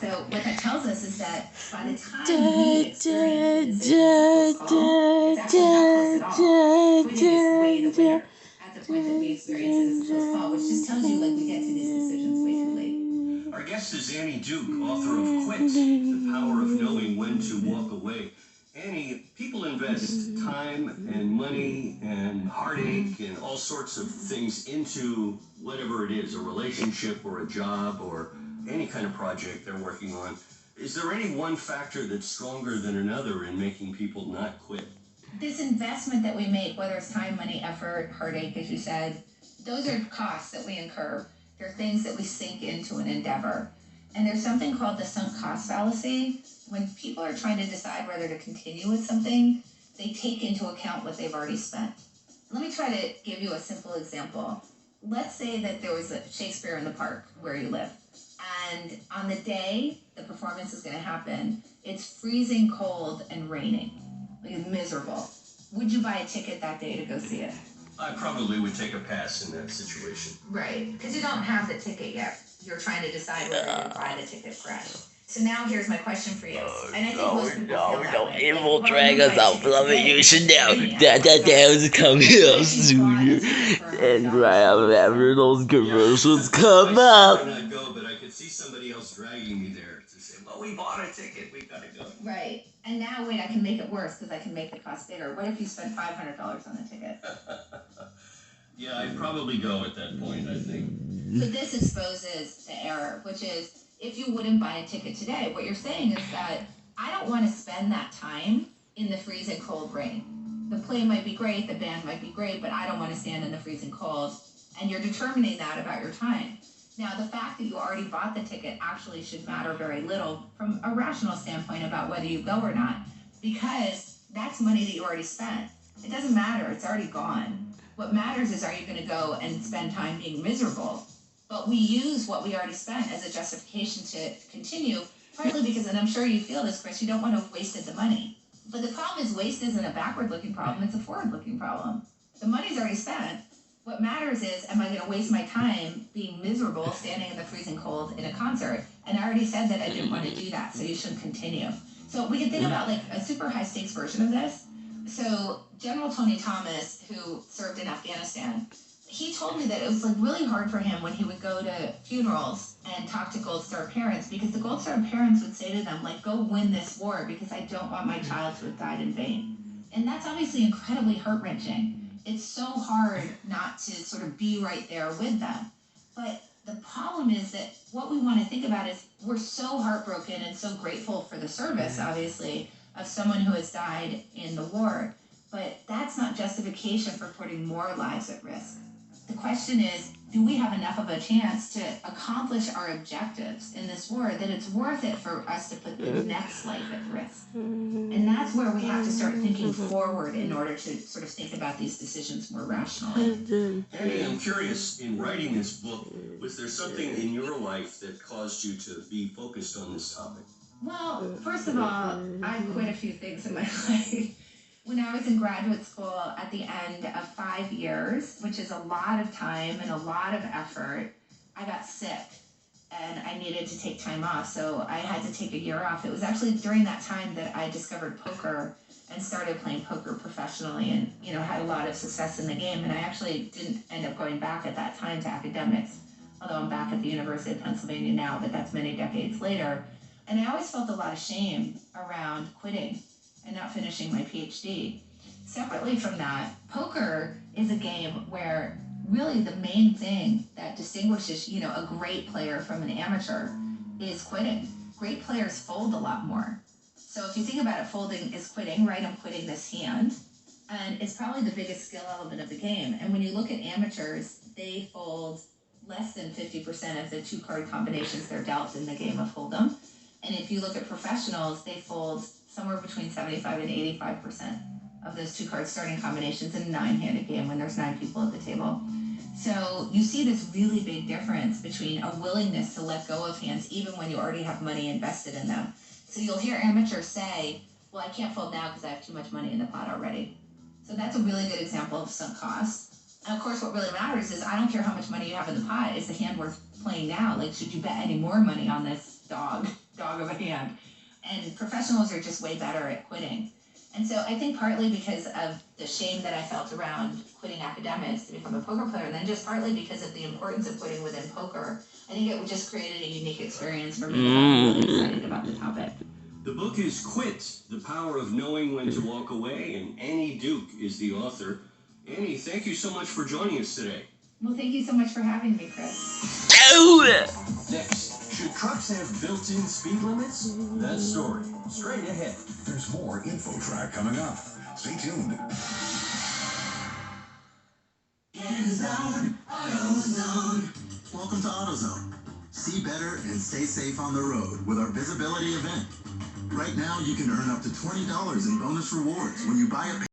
So what that tells us is that by the time we experience the decision close call, it's actually not close at all. We just weigh the winner at the point that we experience it as a close call, which just tells you like we get to these decisions way too late. Our guest is Annie Duke, author of Quit, The Power of Knowing When to Walk Away. Annie, people invest time and money and heartache and all sorts of things into whatever it is, a relationship or a job or any kind of project they're working on. Is there any one factor that's stronger than another in making people not quit? This investment that we make, whether it's time, money, effort, heartache, as you said, those are costs that we incur. They're things that we sink into an endeavor. And there's something called the sunk cost fallacy. When people are trying to decide whether to continue with something, they take into account what they've already spent. Let me try to give you a simple example. Let's say that there was a Shakespeare in the Park where you live. And on the day the performance is going to happen, it's freezing cold and raining. Like it's miserable. Would you buy a ticket that day to go see it? I probably would take a pass in that situation. Right, because you don't have the ticket yet. You're trying to decide whether to buy the ticket fresh. So now here's my question for you. And I think most people feel that way. It will drag us out from it. You should know that is coming up sooner. And right after those commercials come up. I might not go, but I could see somebody else dragging me there to say, well, we bought a ticket, we gotta go. Right. And now, wait, I can make it worse because I can make the cost bigger. What if you spent $500 on the ticket? Yeah, I'd probably go at that point, I think. So this exposes the error, which is if you wouldn't buy a ticket today, what you're saying is that I don't want to spend that time in the freezing cold rain. The play might be great, the band might be great, but I don't want to stand in the freezing cold. And you're determining that about your time. Now, the fact that you already bought the ticket actually should matter very little from a rational standpoint about whether you go or not, because that's money that you already spent. It doesn't matter, it's already gone. What matters is, are you going to go and spend time being miserable? But we use what we already spent as a justification to continue, partly because, and I'm sure you feel this, Chris, you don't want to have wasted the money. But the problem is waste isn't a backward-looking problem, it's a forward-looking problem. The money's already spent. What matters is, am I going to waste my time being miserable standing in the freezing cold in a concert? And I already said that I didn't want to do that, so you shouldn't continue. So we can think about like a super high-stakes version of this. So General Tony Thomas, who served in Afghanistan, he told me that it was like really hard for him when he would go to funerals and talk to Gold Star parents, because the Gold Star parents would say to them, like, go win this war because I don't want my child to have died in vain. And that's obviously incredibly heart-wrenching. It's so hard not to sort of be right there with them. But the problem is that what we want to think about is we're so heartbroken and so grateful for the service, obviously, of someone who has died in the war. But that's not justification for putting more lives at risk. The question is, do we have enough of a chance to accomplish our objectives in this war that it's worth it for us to put the next life at risk? And that's where we have to start thinking forward in order to sort of think about these decisions more rationally. Annie, I'm curious, in writing this book, was there something in your life that caused you to be focused on this topic? Well, first of all, I quit a few things in my life. When I was in graduate school at the end of 5 years, which is a lot of time and a lot of effort, I got sick and I needed to take time off. So I had to take a year off. It was actually during that time that I discovered poker and started playing poker professionally and, you know, had a lot of success in the game. And I actually didn't end up going back at that time to academics, although I'm back at the University of Pennsylvania now, but that's many decades later. And I always felt a lot of shame around quitting and not finishing my PhD. Separately from that, poker is a game where really the main thing that distinguishes, you know, a great player from an amateur is quitting. Great players fold a lot more. So if you think about it, folding is quitting, right? I'm quitting this hand. And it's probably the biggest skill element of the game. And when you look at amateurs, they fold less than 50% of the 2-card combinations they're dealt in the game of Hold'em. And if you look at professionals, they fold somewhere between 75 and 85% of those 2-card starting combinations in a 9-handed game when there's 9 people at the table. So you see this really big difference between a willingness to let go of hands even when you already have money invested in them. So you'll hear amateurs say, well, I can't fold now because I have too much money in the pot already. So that's a really good example of sunk cost. And of course, what really matters is I don't care how much money you have in the pot. Is the hand worth playing now? Like, should you bet any more money on this dog strong of a hand. And professionals are just way better at quitting. And so I think partly because of the shame that I felt around quitting academics to become a poker player, and then just partly because of the importance of quitting within poker, I think it just created a unique experience for me. I'm really excited about the topic. The book is Quit, The Power of Knowing When to Walk Away, and Annie Duke is the author. Annie, thank you so much for joining us today. Well, thank you so much for having me, Chris. Next, should trucks have built-in speed limits? That story, straight ahead. There's more InfoTrack coming up. Stay tuned. Welcome to AutoZone. See better and stay safe on the road with our visibility event. Right now, you can earn up to $20 in bonus rewards when you buy a